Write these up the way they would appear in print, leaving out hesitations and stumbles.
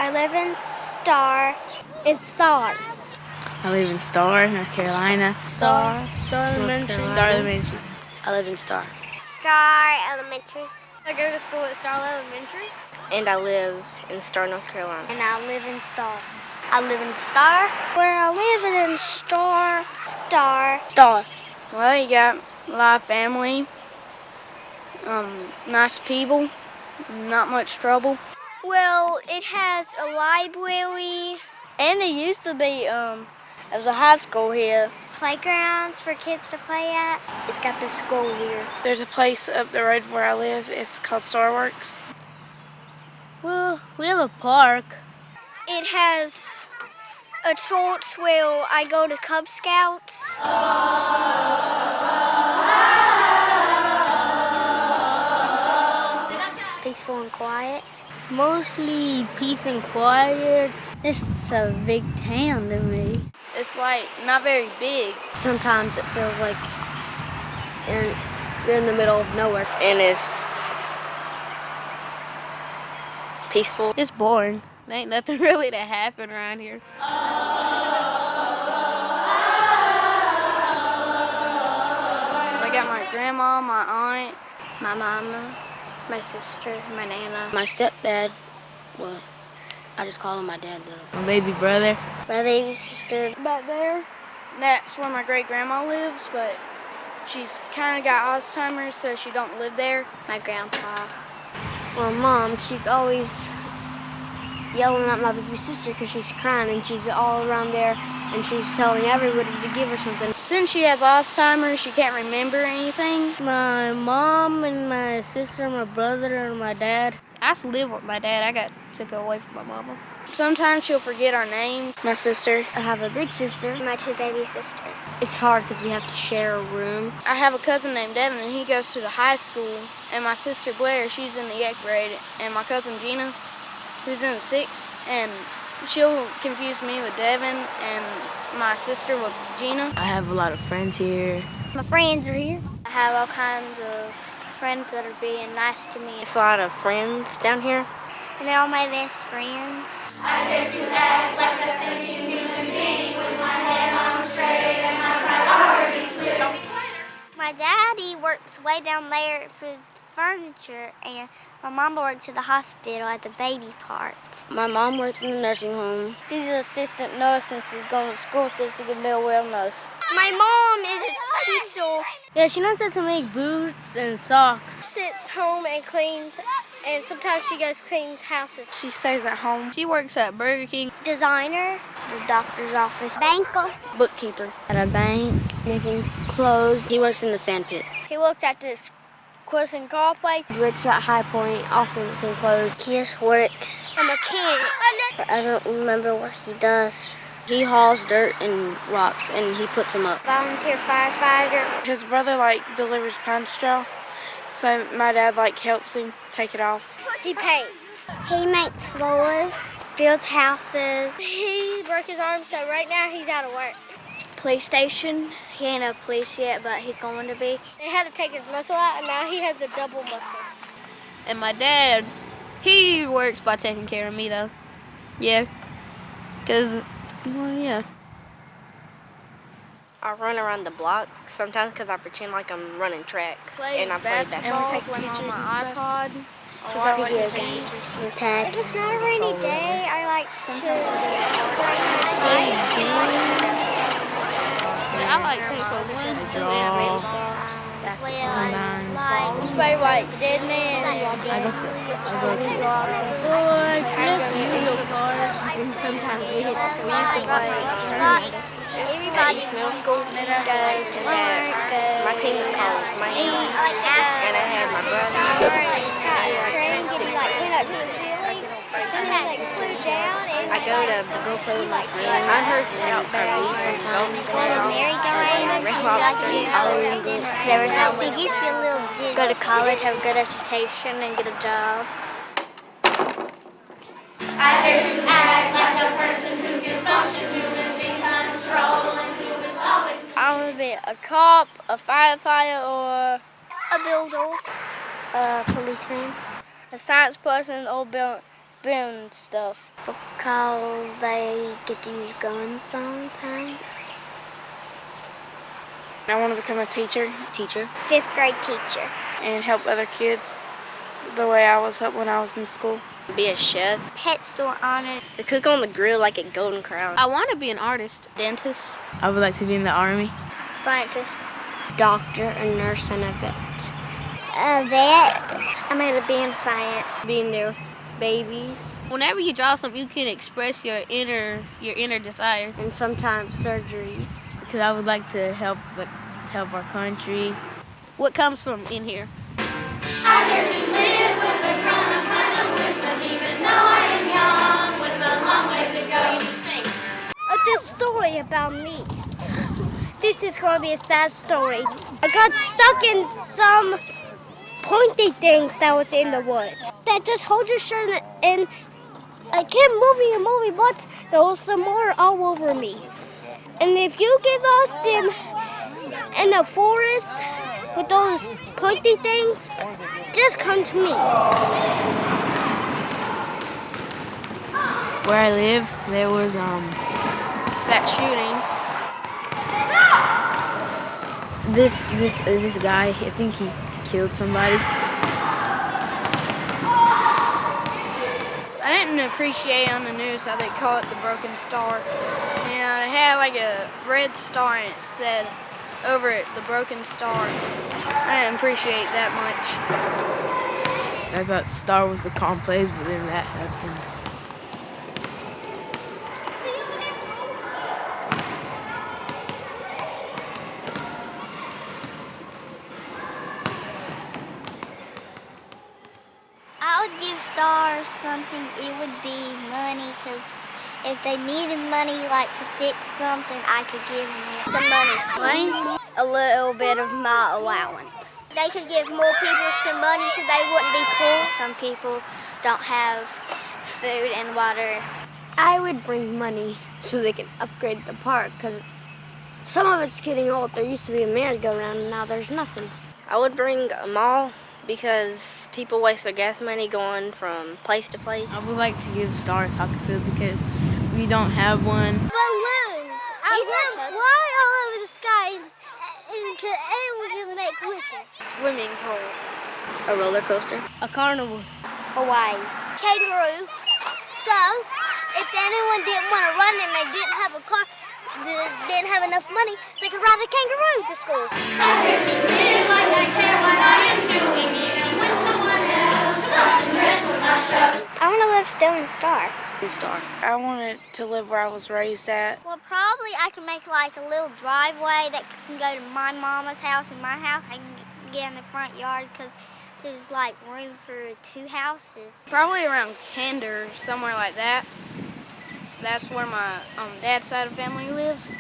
I live in Star. It's Star. I live in Star, North Carolina. Star Elementary. Star Elementary. I live in Star. Star Elementary. I go to school at Star Elementary. And I live in Star, North Carolina. And I live in Star. I live in Star. Where I live in Star. Star. Well, you got a lot of family, nice people, not much trouble. Well, it has a library. And it used to be, there's a high school here. Playgrounds for kids to play at. It's got the school here. There's a place up the road where I live. It's called Starworks. Well, we have a park. It has a church where I go to Cub Scouts. Peaceful and quiet. Mostly peace and quiet. It's a big town to me. It's like not very big. Sometimes it feels like you're in the middle of nowhere. And it's peaceful. It's boring. There ain't nothing really to happen around here. So I got my grandma, my aunt, My mama, my sister, my nana, my stepdad. Well, I just call him my dad though. my baby brother. My baby sister. Back there, that's where my great grandma lives, but she's kind of got Alzheimer's, so she don't live there. My grandpa. Well, Mom, she's always yelling at my baby sister because she's crying, and she's all around there, and she's telling everybody to give her something. Since she has Alzheimer's, she can't remember anything. My mom and my sister, my brother, and my dad. I used to live with my dad. I got took away from my mama. Sometimes she'll forget our names. My sister. I have a big sister. My two baby sisters. It's hard because we have to share a room. I have a cousin named Devin, and he goes to the high school. And my sister Blair, she's in the 8th grade. And my cousin Gina, who's in the 6th. And she'll confuse me with Devin and my sister with Gina. I have a lot of friends here. My friends are here. I have all kinds of friends that are being nice to me. It's a lot of friends down here. And they're all my best friends. My daddy works way down there for furniture, and my mama works at the hospital at the baby part. My mom works in the nursing home. She's an assistant nurse, and she's going to school so she can be a well nurse. My mom is a teacher. Yeah, she knows how to make boots and socks. Sits home and cleans, and sometimes she goes cleans houses. She stays at home. She works at Burger King. Designer, the doctor's office, banker. Bookkeeper at a bank, making clothes. He works in the sand pit. He works at this Quiz and Car place. He works at High Point, also making clothes. He just works a mechanic. I don't remember what he does. He hauls dirt and rocks, and he puts them up. Volunteer firefighter. His brother, delivers pine straw, so my dad, helps him take it off. He paints. He makes floors, builds houses. He broke his arm, so right now he's out of work. Police station. He ain't a police yet, but he's going to be. They had to take his muscle out, and now he has a double muscle. And my dad, he works by taking care of me, though. Yeah. Because, well, yeah. I run around the block sometimes because I pretend like I'm running track. And I play basketball. And we take pictures on my iPod. Video games and tag. If it's not a rainy day, I like I like Saints Row 1, 2, and baseball. You play Dead Man. And sometimes we used to play. Everybody Middle school goes, and my team was called Miami, and I had my brother. I go play with my friends. I heard out for me sometimes. He gets you a little dig. Go to college, have a good education, and get a job. I dare to act like a person who can function, who is in control, and who is always. I want to be a cop, a firefighter, or A builder. A policeman. a science person, or spoon stuff. Because they get to use guns sometimes. I want to become a teacher Teacher. 5th grade teacher. and help other kids the way I was helped when I was in school. Be a chef. Pet store owner. To cook on the grill like a Golden Crown. I want to be an artist. Dentist. I would like to be in the Army. Scientist. Doctor, a nurse, and a vet. A vet. I'm going to be in science. Being there with babies. Whenever you draw something, you can express your inner desire. And sometimes surgeries. Because I would like to help our country. What comes from in here? I dare to live with a grown-up kind of wisdom, even though I am young, with a long way to go. You can sing. This story about me. This is going to be a sad story. I got stuck in some pointy things that was in the woods. That just hold your shirt and I kept moving, but there was some more all over me. And if you get lost in the forest with those pointy things, just come to me. Where I live, there was That shooting. this guy. I think he killed somebody. I didn't appreciate on the news how they call it the broken star. Yeah, they had like a red star and it said over it, the broken star. I didn't appreciate that much. I thought Star was a calm place, but then that happened. I would give stars something, it would be money, because if they needed money, like to fix something, I could give them some money. Money? A little bit of my allowance. They could give more people some money so they wouldn't be poor. Some people don't have food and water. I would bring money so they can upgrade the park because some of it's getting old. There used to be a merry-go-round and now there's nothing. I would bring a mall because people waste their gas money going from place to place. I would like to give Star a soccer field because we don't have one. Balloons. I want them fly all over the sky and anyone can make wishes. Swimming pool. A roller coaster. A carnival. Hawaii. Kangaroo. So, if anyone didn't want to run and they didn't have a car, didn't have enough money, they could ride a kangaroo to school. I dare to live like I care what I am doing, even when someone else doesn't mess with my show. I want to live still in Star. Star. I wanted to live where I was raised at. Well, probably I can make like a little driveway that can go to my mama's house and my house. I can get in the front yard because there's like room for 2 houses. Probably around Candor, somewhere like that. So that's where my dad's side of family lives.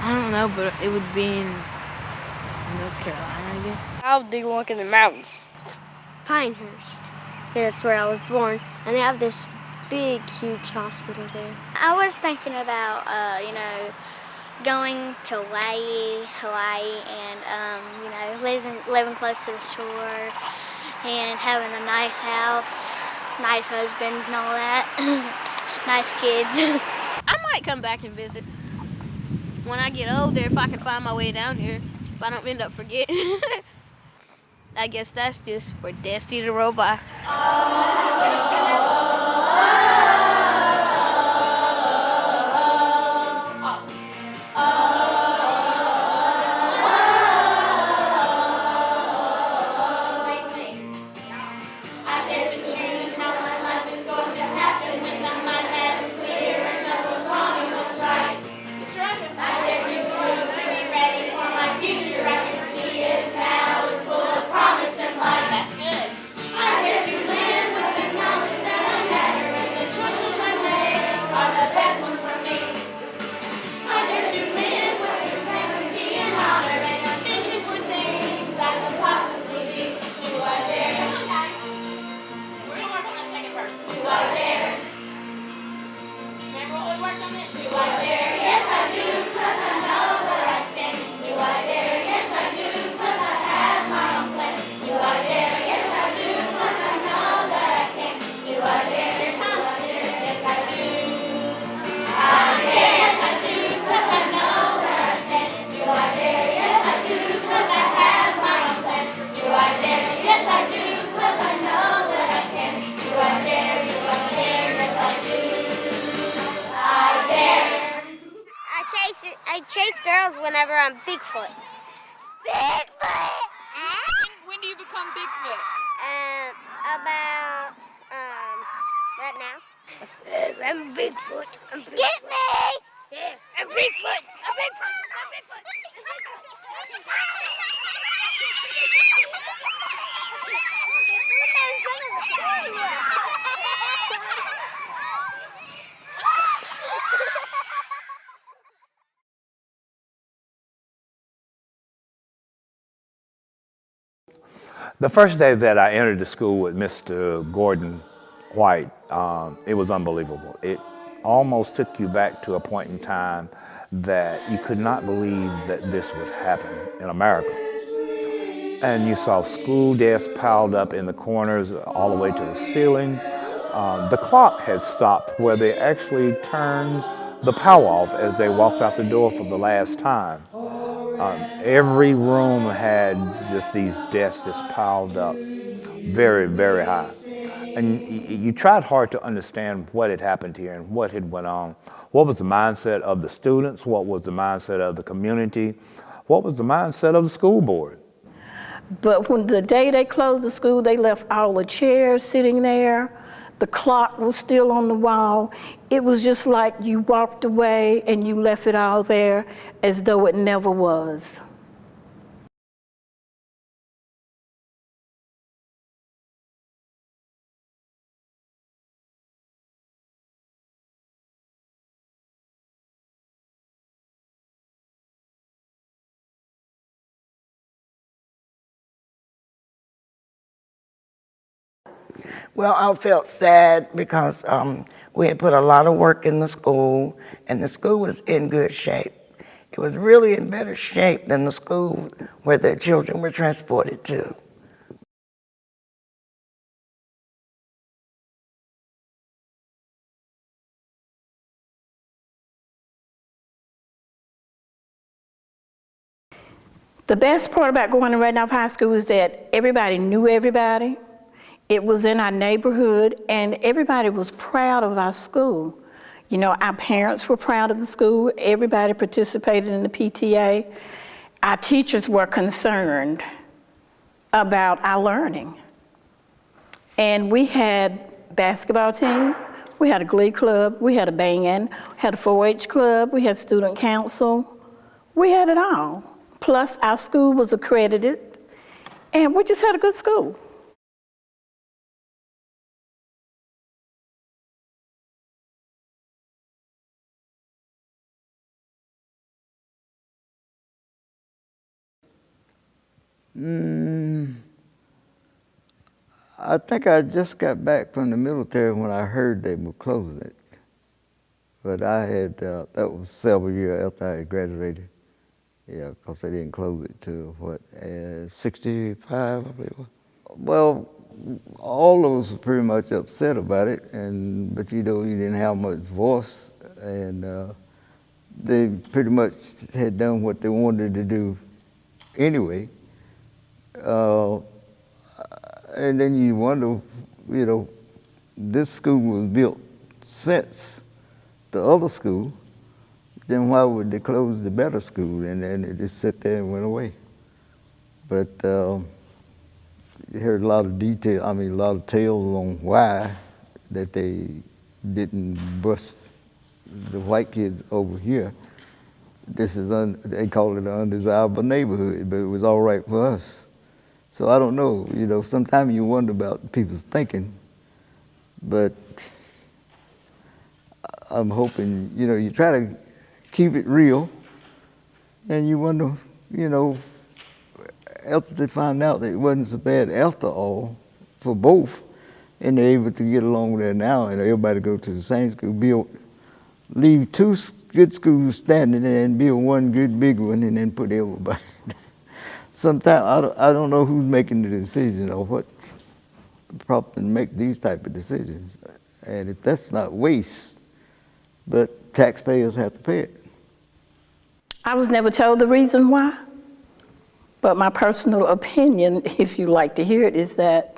I don't know, but it would be in North Carolina, I guess. I would do walk in the mountains. Pinehurst. Yeah, that's where I was born. And they have this big, huge hospital there. I was thinking about, going to Hawaii, and living close to the shore, and having a nice house, nice husband, and all that, nice kids. I might come back and visit. When I get older, if I can find my way down here, if I don't end up forgetting. I guess that's just for Destiny to roll by. I dare to choose how my life is going to happen when my mind has clear and knows what's wrong and what's right. I dare to choose to be ready for my future. I can see it now. It's full of promise and light. That's good. I dare to live with chase girls whenever I'm Bigfoot. Bigfoot! When do you become Bigfoot? About, right now. I'm Bigfoot. Get me! Yeah, I'm Bigfoot. A Bigfoot! A Bigfoot! The first day that I entered the school with Mr. Gordon White, it was unbelievable. It almost took you back to a point in time that you could not believe that this would happen in America. And you saw school desks piled up in the corners all the way to the ceiling. The clock had stopped where they actually turned the power off as they walked out the door for the last time. Every room had just these desks just piled up very, very high. And you tried hard to understand what had happened here and what had went on. What was the mindset of the students? What was the mindset of the community? What was the mindset of the school board? But when the day they closed the school, they left all the chairs sitting there. The clock was still on the wall. It was just like you walked away and you left it all there as though it never was. Well, I felt sad because we had put a lot of work in the school, and the school was in good shape. It was really in better shape than the school where the children were transported to. The best part about going to Red Knob High School is that everybody knew everybody. It was in our neighborhood, and everybody was proud of our school. You know, our parents were proud of the school. Everybody participated in the PTA. Our teachers were concerned about our learning. And we had basketball team, we had a glee club, we had a band, we had a 4-H club, we had student council. We had it all. Plus, our school was accredited, and we just had a good school. I think I just got back from the military when I heard they were closing it. But I had, that was several years after I had graduated. Yeah, because they didn't close it till, what, 65, I believe. Well, all of us were pretty much upset about it, but you know, you didn't have much voice, and they pretty much had done what they wanted to do anyway. And then you wonder, you know, this school was built since the other school, then why would they close the better school? And then it just sat there and went away. But you heard a lot of detail, a lot of tales on why that they didn't bust the white kids over here. This is, they call it an undesirable neighborhood, but it was all right for us. So I don't know, you know, sometimes you wonder about people's thinking, but I'm hoping, you know, you try to keep it real, and you wonder, you know, after they find out that it wasn't so bad after all for both, and they're able to get along there now, and everybody go to the same school, leave two good schools standing there and build one good big one, and then put everybody. Sometimes I don't know who's making the decision or what probably make these type of decisions, and if that's not waste, but taxpayers have to pay it. I was never told the reason why, but my personal opinion, if you like to hear it, is that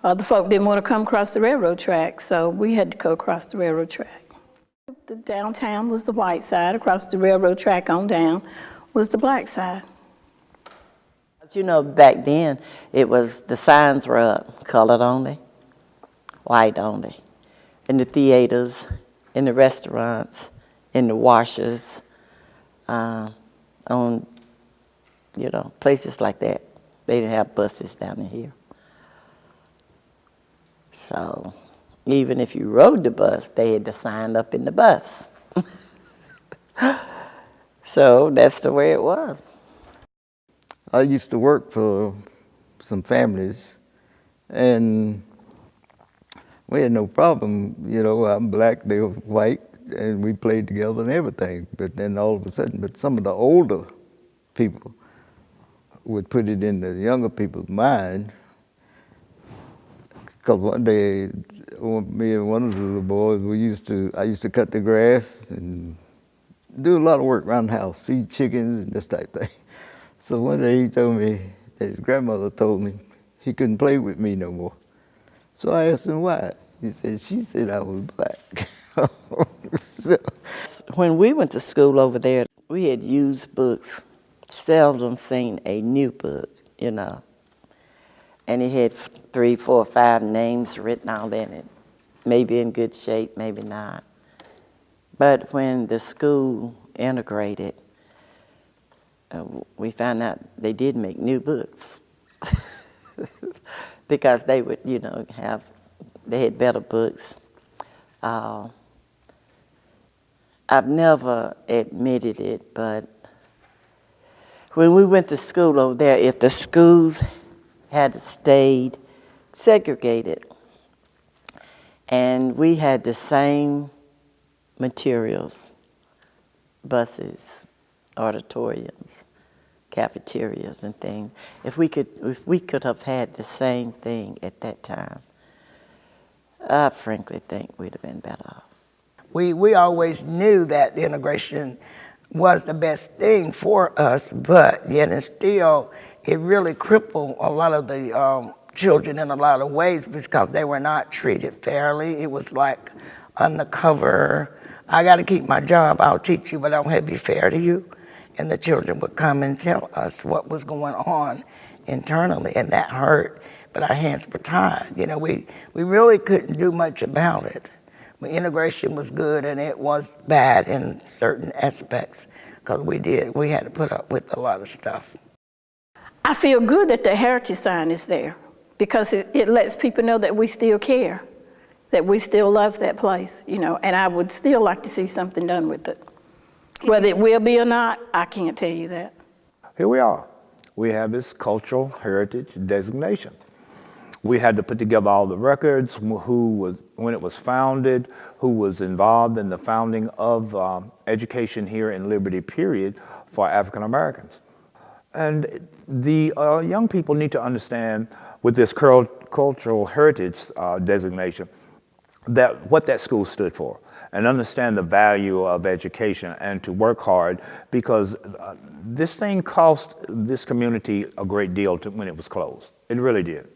other folk didn't want to come across the railroad track, so we had to go across the railroad track. The downtown was the white side, across the railroad track on down was the black side. You know, back then, it was, the signs were up, colored only, white only, in the theaters, in the restaurants, in the washers, on, you know, places like that. They didn't have buses down in here. So even if you rode the bus, they had to sign up in the bus. So that's the way it was. I used to work for some families, and we had no problem. You know, I'm black, they were white, and we played together and everything. But then all of a sudden, some of the older people would put it in the younger people's mind. Because one day, me and one of the little boys, I used to cut the grass and do a lot of work around the house, feed chickens and this type of thing. So one day he told me that his grandmother told me he couldn't play with me no more. So I asked him why. He said, she said I was black. So, when we went to school over there, we had used books, seldom seen a new book, you know. And it had 3, 4, 5 names written all in it, maybe in good shape, maybe not. But when the school integrated, we found out they did make new books because they would, you know, they had better books. I've never admitted it, but when we went to school over there, if the schools had stayed segregated and we had the same materials, buses, auditoriums, cafeterias and things, if we could have had the same thing at that time, I frankly think we'd have been better off. We always knew that integration was the best thing for us, but yet and still, it really crippled a lot of the children in a lot of ways because they were not treated fairly. It was like undercover. I got to keep my job. I'll teach you, but I don't have to be fair to you. And the children would come and tell us what was going on internally, and that hurt. But our hands were tied. You know, we really couldn't do much about it. But integration was good, and it was bad in certain aspects because we had to put up with a lot of stuff. I feel good that the heritage sign is there because it lets people know that we still care, that we still love that place, you know, and I would still like to see something done with it. Whether it will be or not, I can't tell you that. Here we are. We have this cultural heritage designation. We had to put together all the records, when it was founded, who was involved in the founding of education here in Liberty, period, for African Americans. And the young people need to understand with this cultural heritage designation that what that school stood for, and understand the value of education and to work hard because this thing cost this community a great deal when it was closed. It really did.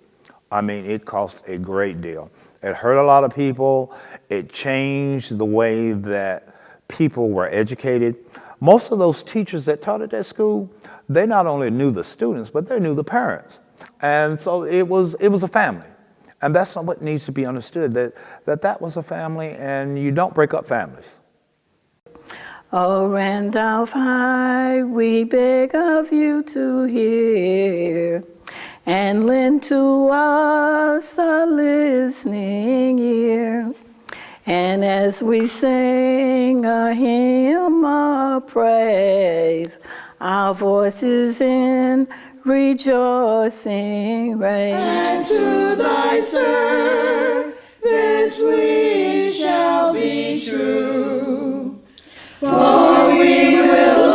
I mean, it cost a great deal. It hurt a lot of people. It changed the way that people were educated. Most of those teachers that taught at that school, they not only knew the students, but they knew the parents. And so it was a family. And that's what needs to be understood, that was a family, and you don't break up families. Oh, Randolph High, we beg of you to hear and lend to us a listening ear. And as we sing a hymn of praise, our voices in rejoicing raise. And to thy service we shall be true, for we will